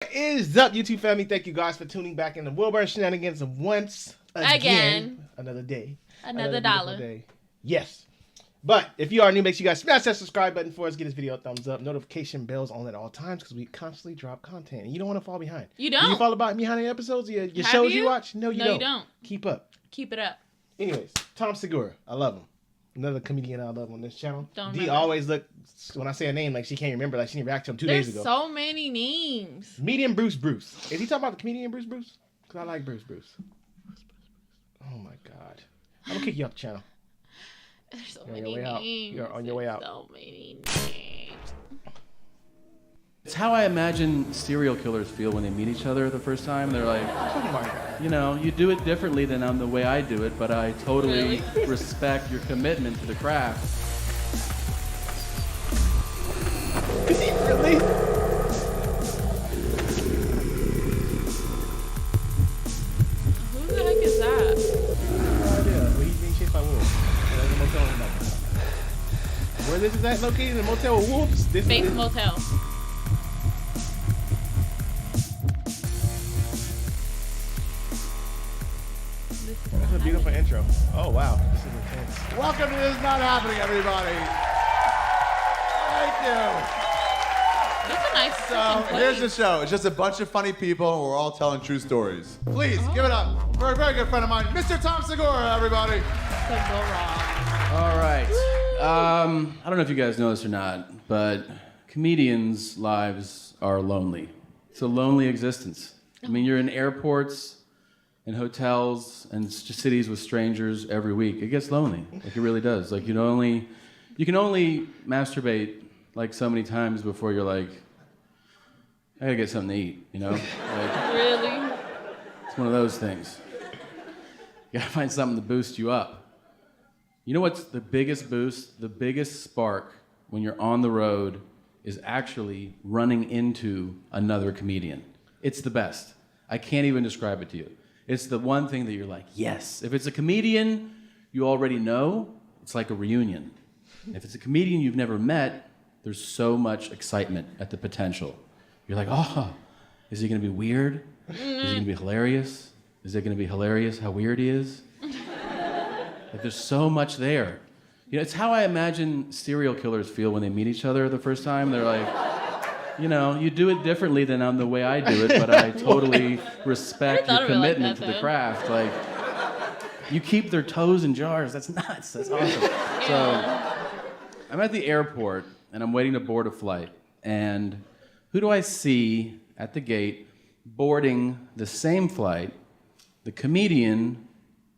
What is up, YouTube family? Thank you guys for tuning back in the Wilbur Shenanigans once again. Another day. Another dollar. Day. Yes. But if you are new, make sure you guys smash that subscribe button for us. Give this video a thumbs up. Notification bells on at all times because we constantly drop content. And you don't want to fall behind. You don't. Do you follow behind the episodes? Your shows you watch? No, you don't. Keep up. Keep it up. Anyways, Tom Segura. I love him. Another comedian I love on this channel. Don't always look, when I say a name, like she can't remember, like she didn't react to him 2 days ago. There's so many names. Comedian Bruce. Is he talking about the comedian Bruce? Because I like Bruce. Oh my God. I'm going to kick you off the channel. There's so many names. You're on your way out. So many names. It's how I imagine serial killers feel when they meet each other the first time. They're like, oh my God. You know, you do it differently than the way I do it, but I totally respect your commitment to the craft. Is he really? Who the heck is that? No idea. Well, he's being chased by wolves. There's a motel in the back. Where this is at located? In a motel with wolves? Bates Motel. That's a beautiful intro. Oh, wow. This is intense. Welcome to This Is Not Happening, everybody. Thank you. That's a nice So, here's the show. It's just a bunch of funny people, and we're all telling true stories. Please, give it up for a very good friend of mine, Mr. Tom Segura, everybody. Could go wrong. All right. I don't know if you guys know this or not, but comedians' lives are lonely. It's a lonely existence. I mean, you're in airports and hotels and cities with strangers every week. It gets lonely. Like, it really does. Like, you can only masturbate like so many times before you're like, I gotta get something to eat, you know? Like, Really? it's one of those things. You gotta find something to boost you up. You know what's the biggest boost, the biggest spark when you're on the road is actually running into another comedian. It's the best. I can't even describe it to you. It's the one thing that you're like, yes. If it's a comedian you already know, it's like a reunion. If it's a comedian you've never met, there's so much excitement at the potential. You're like, oh, is he gonna be weird? Is he gonna be hilarious? Is it gonna be hilarious how weird he is? Like, there's so much there. You know, it's how I imagine serial killers feel when they meet each other the first time. They're like, you know, you do it differently than the way I do it, but I totally respect your commitment to the craft. Like, you keep their toes in jars. That's nuts. That's awesome. Yeah. So, I'm at the airport, and I'm waiting to board a flight. And who do I see at the gate boarding the same flight? The comedian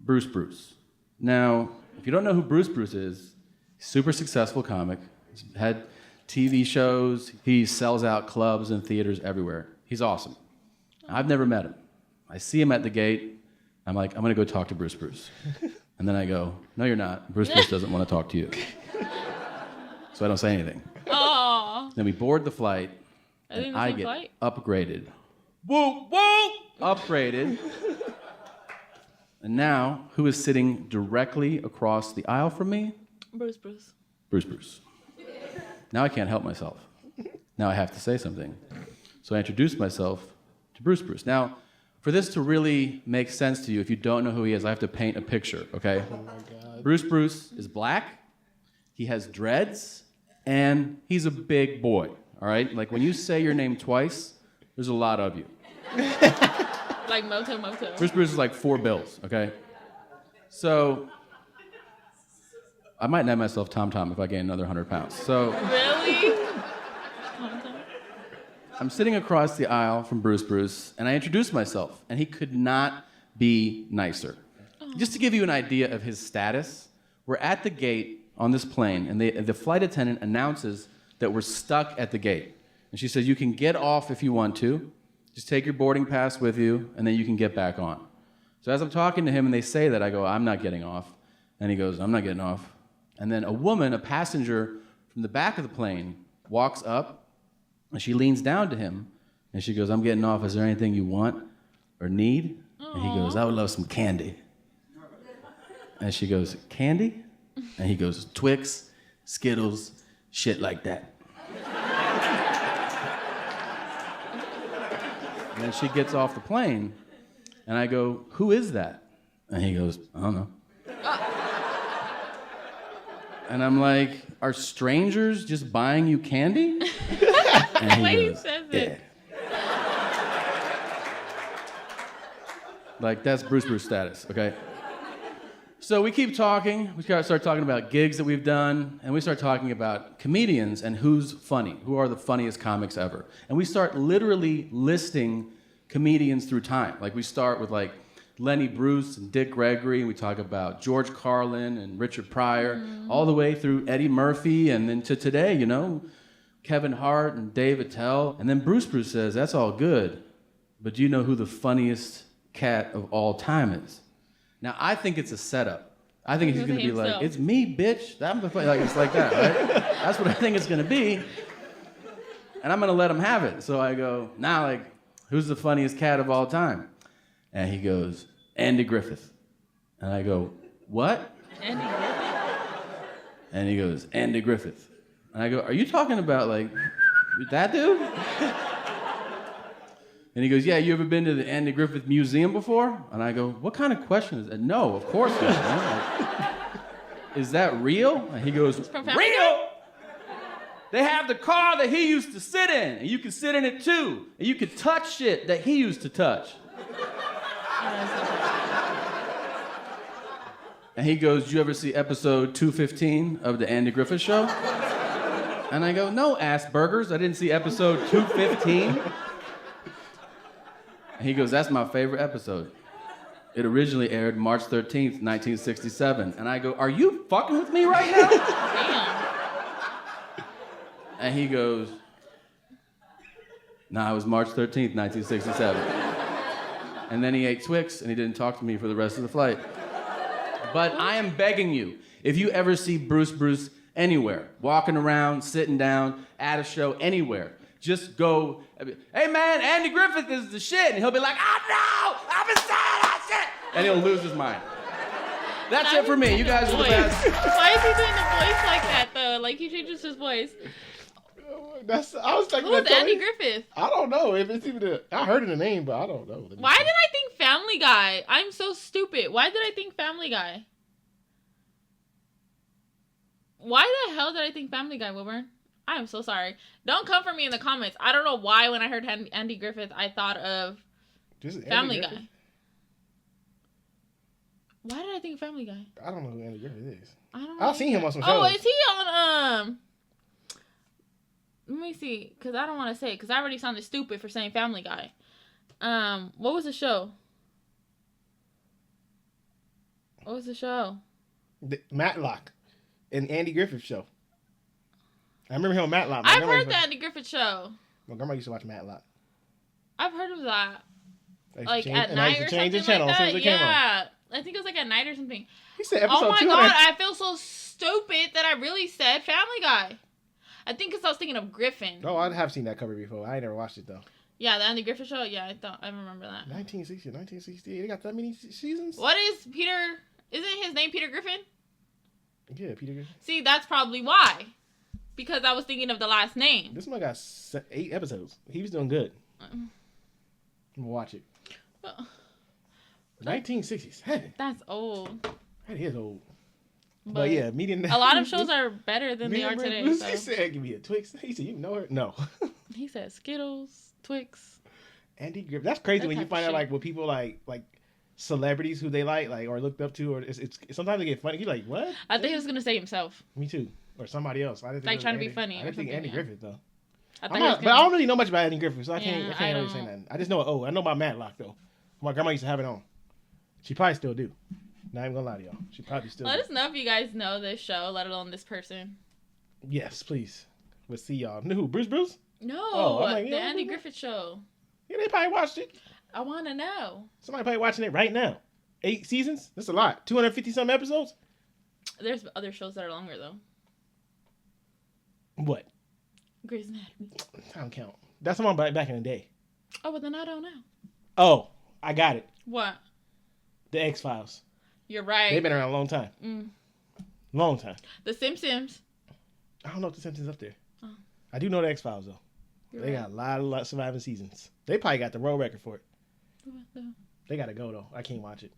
Bruce. Now, if you don't know who Bruce is, super successful comic. He's had TV shows. He sells out clubs and theaters everywhere. He's awesome. I've never met him. I see him at the gate. I'm like, I'm going to go talk to Bruce. And then I go, no, you're not. Bruce doesn't want to talk to you. So I don't say anything. Aww. Then we board the flight, and I get upgraded. Whoa! Upgraded. And now, who is sitting directly across the aisle from me? Bruce. Bruce. Now I can't help myself. Now I have to say something. So I introduce myself to Bruce. Now, for this to really make sense to you, if you don't know who he is, I have to paint a picture, okay? Oh my God. Bruce is black, he has dreads, and he's a big boy, all right? Like, when you say your name twice, there's a lot of you. Like Moto. Bruce is like 4 bills, okay? So, I might name myself Tom if I gain another 100 pounds. So, Really? I'm sitting across the aisle from Bruce, and I introduce myself, and he could not be nicer. Just to give you an idea of his status, we're at the gate on this plane, and the flight attendant announces that we're stuck at the gate. And she says, you can get off if you want to. Just take your boarding pass with you, and then you can get back on. So as I'm talking to him and they say that, I go, I'm not getting off. And he goes, I'm not getting off. And then a passenger from the back of the plane, walks up, and she leans down to him, and she goes, I'm getting off. Is there anything you want or need? Aww. And he goes, I would love some candy. And she goes, candy? And he goes, Twix, Skittles, shit like that. And then she gets off the plane, and I go, "Who is that?" And he goes, "I don't know." And I'm like, "Are strangers just buying you candy?" And The way he says it. Like, that's Bruce status, okay? So we keep talking. We start talking about gigs that we've done, and we start talking about comedians and who's funny, who are the funniest comics ever. And we start literally listing comedians through time. Like, we start with, like, Lenny Bruce and Dick Gregory, and we talk about George Carlin and Richard Pryor, all the way through Eddie Murphy, and then to today, you know, Kevin Hart and Dave Attell. And then Bruce says, "That's all good, but do you know who the funniest cat of all time is?" Now, I think it's a setup. I think he's going to be like, "It's me, bitch. I'm the funny," like, it's like that, right? That's what I think it's going to be. And I'm going to let him have it. So I go, "Nah, like, who's the funniest cat of all time?" And he goes, "Andy Griffith." And I go, "What?" Andy Griffith. And he goes, "Andy Griffith." And I go, "Are you talking about, like, that dude?" And he goes, "Yeah, you ever been to the Andy Griffith Museum before?" And I go, "What kind of question is that?" "No, of course not." Like, "Is that real?" And he goes, "Real! They have the car that he used to sit in, and you can sit in it too. And you can touch shit that he used to touch." And he goes, "Did you ever see episode 215 of the Andy Griffith Show?" And I go, "No, ass burgers. I didn't see episode 215. And he goes, "That's my favorite episode. It originally aired March 13th, 1967. And I go, "Are you fucking with me right now?" Damn. And he goes, "Nah, it was March 13th, 1967. And then he ate Twix, and he didn't talk to me for the rest of the flight. But I am begging you, if you ever see Bruce anywhere, walking around, sitting down, at a show, anywhere, just go, 'Hey man, Andy Griffith is the shit.' And he'll be like, 'Oh no, I've been saying that shit.' And he'll lose his mind. That's it for me. You guys are the best." Why is he doing the voice like that though? Like he changes his voice. I was thinking. Who's Andy Griffith? I don't know if it's even. I heard the name, but I don't know. Why did I think Family Guy? I'm so stupid. Why did I think Family Guy? Why the hell did I think Family Guy, Wilburn? I am so sorry. Don't come for me in the comments. I don't know why when I heard Andy Griffith, I thought of Family Guy. Why did I think Family Guy? I don't know who Andy Griffith is. I don't know. I've seen him on some shows. Oh, is he on let me see, because I don't want to say it, because I already sounded stupid for saying Family Guy. What was the show? What was the show? Matlock. An Andy Griffith show. I remember him on Matlock. I've heard the Andy Griffith show. My grandma used to watch Matlock. I've heard of that. Like change, at night or something the channel like as soon that. as it came on. Yeah. I think it was like at night or something. He said episode Oh my 200. god, I feel so stupid that I really said Family Guy. I think because I was thinking of Griffin. Oh, I have seen that cover before. I ain't never watched it though. Yeah, the Andy Griffith show. Yeah, I remember that. 1960, 1968. They got that many seasons? What is Peter? Isn't his name Peter Griffin? Yeah, Peter Griffin. See, that's probably why. Because I was thinking of the last name. This one got 8 episodes. He was doing good. I'm gonna watch it. 1967. That's old. That is old. But yeah, median. A lot of shows are better than they are today. He So. said, "Give me a Twix." He said, "You know her?" No. He said Skittles, Twix. Andy Griffith. That's crazy That when you type of find out shit. like what people like celebrities who they like or looked up to, or it's sometimes they get funny. You're like, what? I think he was gonna say himself. Me too, or somebody else. I didn't think Like it was trying to be Andy. funny I or didn't think something, Andy yeah. Griffith though. I I'm thought he was not, but I gonna- don't really know much about Andy Griffith, so I can't Yeah, I really say don't- nothing. I just know I know about Matlock though. My grandma used to have it on. She probably still do. Not even gonna lie to y'all. She probably still Let do. us know if you guys know this show, let alone this person. Yes, please. We'll see y'all. Who? Bruce? No, Oh, I'm like, the yeah, Andy yeah. Griffith show. Yeah, they probably watched it. I want to know. Somebody probably watching it right now. 8 seasons? That's a lot. 250 some episodes? There's other shows that are longer though. What? Grey's Anatomy. I don't count. That's the one back in the day. Oh, but then I don't know. Oh, I got it. What? The X-Files. You're right. They've been around a long time. Long time. The Simpsons. I don't know if The Simpsons up there. Oh. I do know the X-Files though. They got a lot of surviving seasons. They probably got the world record for it. They got to go, though. I can't watch it.